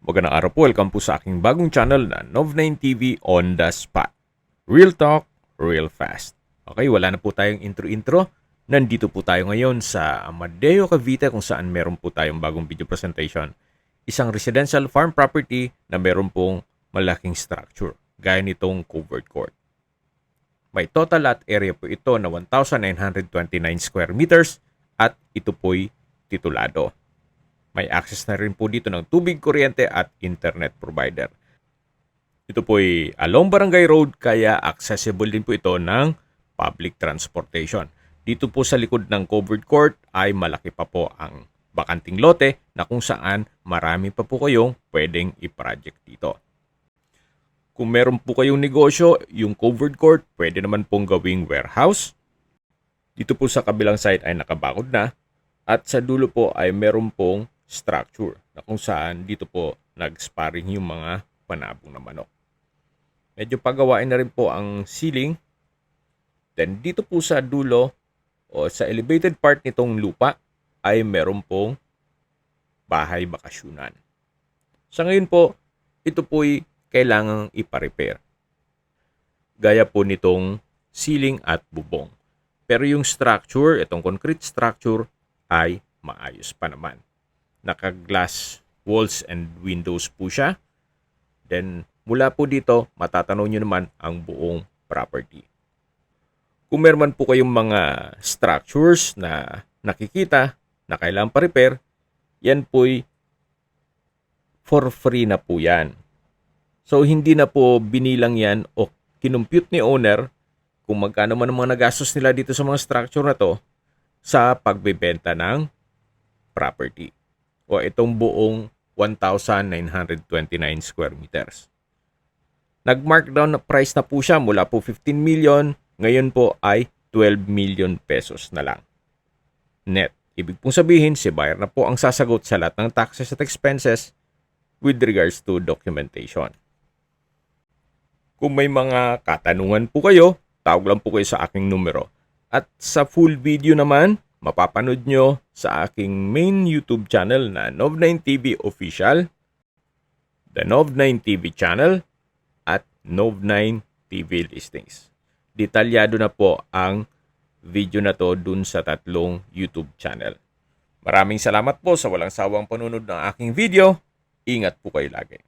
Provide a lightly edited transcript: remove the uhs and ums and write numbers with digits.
Magandang araw po, welcome po sa aking bagong channel na Nov9 TV on the Spot. Real talk, real fast. Okay, wala na po tayong intro-intro. Nandito po tayo ngayon sa Amadeo, Cavite kung saan meron po tayong bagong video presentation. Isang residential farm property na meron pong malaking structure, gaya nitong covered court. May total lot area po ito na 1,929 square meters at ito po'y titulado. May access na rin po dito ng tubig, kuryente at internet provider. Ito po'y along Barangay Road kaya accessible din po ito ng public transportation. Dito po sa likod ng covered court ay malaki pa po ang bakanting lote na kung saan marami pa po kayong pwedeng i-project dito. Kung meron po kayong negosyo, yung covered court pwede naman pong gawing warehouse. Dito po sa kabilang side ay nakabakod na at sa dulo po ay meron pong structure na kung saan dito po nag-sparring yung mga panabong na manok. Medyo pagawain na rin po ang ceiling. Then dito po sa dulo o sa elevated part nitong lupa ay meron pong bahay bakasyunan. Sa ngayon po, ito po'y kailangang ipa-repair. Gaya po nitong ceiling at bubong. Pero yung structure, itong concrete structure ay maayos pa naman. Naka-glass walls and windows po siya. Then, mula po dito, matatanaw nyo naman ang buong property. Kung meron po kayong mga structures na nakikita na kailangan pa-repair, yan po'y for free na po yan. So, hindi na po binilang yan o kinumpute ni owner kung magkano man ang mga nagastos nila dito sa mga structure na to sa pagbebenta ng property o itong buong 1,929 square meters. Nag-markdown na price na po siya mula po 15 million, ngayon po ay 12 million pesos na lang. Net. Ibig pong sabihin, si buyer na po ang sasagot sa lahat ng taxes at expenses with regards to documentation. Kung may mga katanungan po kayo, tawag lang po kayo sa aking numero. At sa full video naman, mapapanood nyo sa aking main YouTube channel na Nov9 TV Official, the Nov9 TV channel, at Nov9 TV Listings. Detalyado na po ang video na to dun sa tatlong YouTube channel. Maraming salamat po sa walang sawang panunod ng aking video. Ingat po kayo lagi.